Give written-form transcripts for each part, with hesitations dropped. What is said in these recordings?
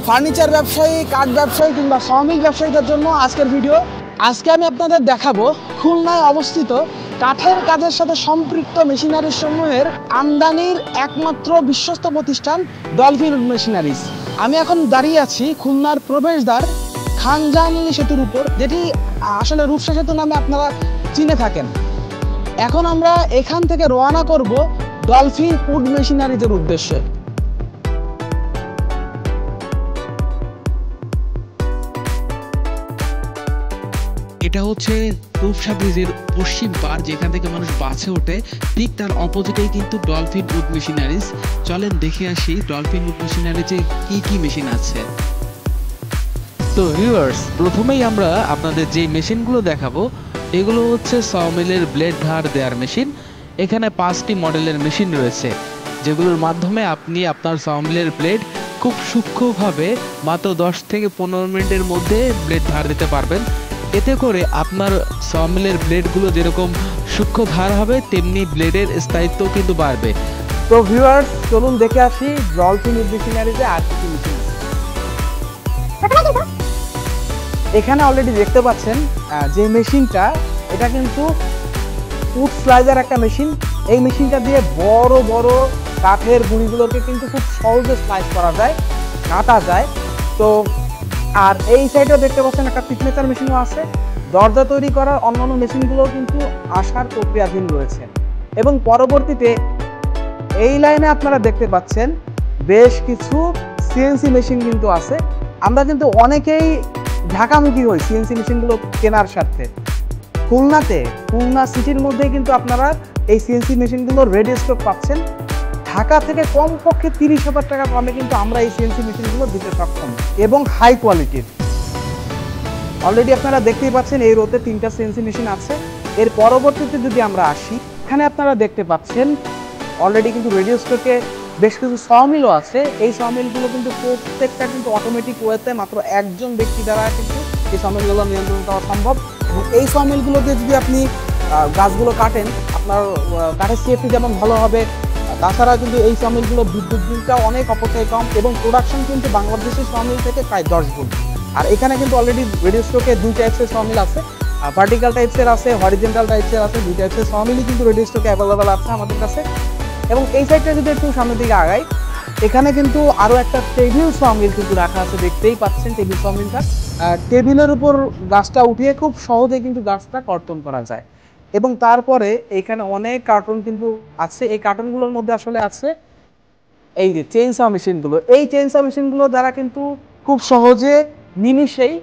Furniture ব্যবসায়ী, কাঠ ব্যবসায়ী কিংবা শ্রমিক ব্যবসায়ীদের জন্য আজকের ভিডিও। আজকে আমি আপনাদের দেখাবো খুলনায় অবস্থিত কাঠের কাজের সাথে সম্পৃক্ত মেশিনারি সমূহের আমদানির একমাত্র বিশ্বস্ত প্রতিষ্ঠান ডলফিন উড মেশিনারিজ। আমি এখন দাঁড়িয়ে আছি খুলনার প্রবেশদ্বার খানজাহানলি সেতুর উপর, যেটি আসলে রূপসা সেতু নামে আপনারা চিনে থাকেন। এখন আমরা এখান থেকে রওনা করব ডলফিন উড মেশিনারিজের উদ্দেশ্যে। এটা হচ্ছে রূপসা ব্রিজের পশ্চিম পার, যেখান থেকে মানুষ বাসে ওঠে, ঠিক তার অপোজিটেই কিন্তু ডলফিন উড মেশিনারিজ। চলেন দেখে আসি ডলফিন উড মেশিনারিজে কি কি মেশিন আছে। তো ভিউয়ার্স, প্রথমেই আমরা আপনাদের যে মেশিনগুলো দেখাবো এগুলো হচ্ছে সমিলের ব্লেড ধার দেওয়ার মেশিন। এখানে 5টি মডেলের মেশিন রয়েছে, যেগুলোর মাধ্যমে আপনি আপনার সমিলের ব্লেড খুব সূক্ষ্মভাবে মাত্র 10 থেকে 15 মিনিটের মধ্যে ব্লেড ধার দিতে পারবেন। এতে করে আপনার সমিলের ব্লেডগুলো যেরকম সূক্ষ্ম ধার হবে, তেমনি ব্লেডের স্থায়িত্ব কিন্তু বাড়বে। তো ভিউয়ার্স, চলুন দেখে আসি ডলফিন উড মেশিনারিজে আর কি কি মেশিন আছে। এখানে অলরেডি দেখতে পাচ্ছেন যে মেশিনটা, এটা কিন্তু উড স্লাইজার একটা মেশিন। এই মেশিনটা দিয়ে বড় বড় কাঠের গুঁড়িগুলোকে কিন্তু খুব সহজে স্লাইস করা যায়, কাটা যায়। তো আর এই সাইডেও দেখতে পাচ্ছেন একটা সিগনেচার মেশিনও আছে। দরজা তৈরি করার অন্যান্য মেশিনগুলো কিন্তু আসার প্রক্রিয়াধীন রয়েছে। এবং পরবর্তীতে এই লাইনে আপনারা দেখতে পাচ্ছেন বেশ কিছু সিএনসি মেশিন কিন্তু আছে। আমরা কিন্তু অনেকেই ঢাকামুখী হই সিএনসি মেশিনগুলো কেনার সাথে। খুলনা সিটির মধ্যে কিন্তু আপনারা এই সিএনসি মেশিনগুলো রেডি স্টক পাচ্ছেন। ঢাকা থেকে কমপক্ষে 30,000 টাকা কমে কিন্তু আমরা এই সিএনসি মেশিনগুলো দিতে সক্ষম এবং হাই কোয়ালিটির। অলরেডি আপনারা দেখতেই পাচ্ছেন এই রোতে 3টা সিএনসি মেশিন আছে। এর পরবর্তীতে যদি আমরা আসি, এখানে আপনারা দেখতে পাচ্ছেন অলরেডি কিন্তু রেডিও স্টকে বেশ কিছু সমিলও আছে। এই সমিলগুলো কিন্তু প্রত্যেকটা কিন্তু অটোমেটিক ওয়েতে মাত্র একজন ব্যক্তি দ্বারা কিন্তু এই সমিলগুলো নিয়ন্ত্রণ করা সম্ভব। এবং এই সমিলগুলোতে যদি আপনি গাছগুলো কাটেন, আপনার কাঠের সেফটি যেমন ভালো হবে, তাছাড়া কিন্তু এই সমিলগুলো বিদ্যুৎ বিলটা অনেক অপচয় কম এবং প্রোডাকশন কিন্তু বাংলাদেশের সমিল থেকে প্রায় 10 গুণ। আর এখানে কিন্তু অলরেডি রেডিও স্টকে 2 টাইপসের সমিল আছে, ভার্টিক্যাল টাইপসের আছে, হরিজেন্টাল টাইপসের আছে। 2 টাইপসের সমিলই কিন্তু রেডিও স্টকে অ্যাভেলেবেল আছে আমাদের কাছে। এবং এই সাইডটা যদি একটু সামনের দিকে আগাই, এখানে কিন্তু আরও একটা টেবিল সমিল কিন্তু রাখা আছে, দেখতেই পাচ্ছেন টেবিল সমিলটা। টেবিলের উপর গাছটা উঠিয়ে খুব সহজে কিন্তু গাছটা কর্তন করা যায়। এবং তারপরে এখানে অনেক কার্টুন কিন্তু আছে। এই কার্টুনগুলোর মধ্যে আসলে আছে এই যে চেইনসা মেশিনগুলো। এই চেইনসা মেশিনগুলো দ্বারা কিন্তু খুব সহজে নিমিষেই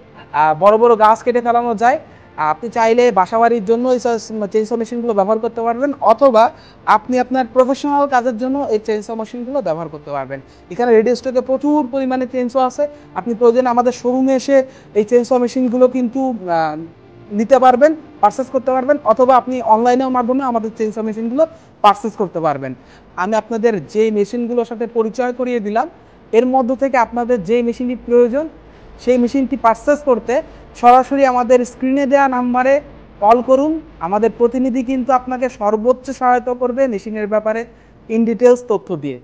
বড় বড় গাছ কেটে ফেলানো যায়। আপনি চাইলে বাসাবাড়ির জন্য এই চেইনসা মেশিনগুলো ব্যবহার করতে পারবেন, অথবা আপনি আপনার প্রফেশনাল কাজের জন্য এই চেইনসা মেশিনগুলো ব্যবহার করতে পারবেন। এখানে রেডিও স্টকে প্রচুর পরিমাণে চেইনসা আছে। আপনি প্রয়োজনে আমাদের শোরুমে এসে এই চেইনসা মেশিনগুলো কিন্তু নিতে পারবেন, পারচেস করতে পারবেন, অথবা আপনি অনলাইনের মাধ্যমে আমাদের চেইনসা মেশিনগুলো পারচেস করতে পারবেন। আমি আপনাদের যে মেশিনগুলোর সাথে পরিচয় করিয়ে দিলাম, এর মধ্য থেকে আপনাদের যে মেশিনটি প্রয়োজন সেই মেশিনটি পারচেস করতে সরাসরি আমাদের স্ক্রিনে দেওয়া নাম্বারে কল করুন। আমাদের প্রতিনিধি কিন্তু আপনাকে সর্বোচ্চ সহায়তা করবে মেশিনের ব্যাপারে ইন ডিটেলস তথ্য দিয়ে।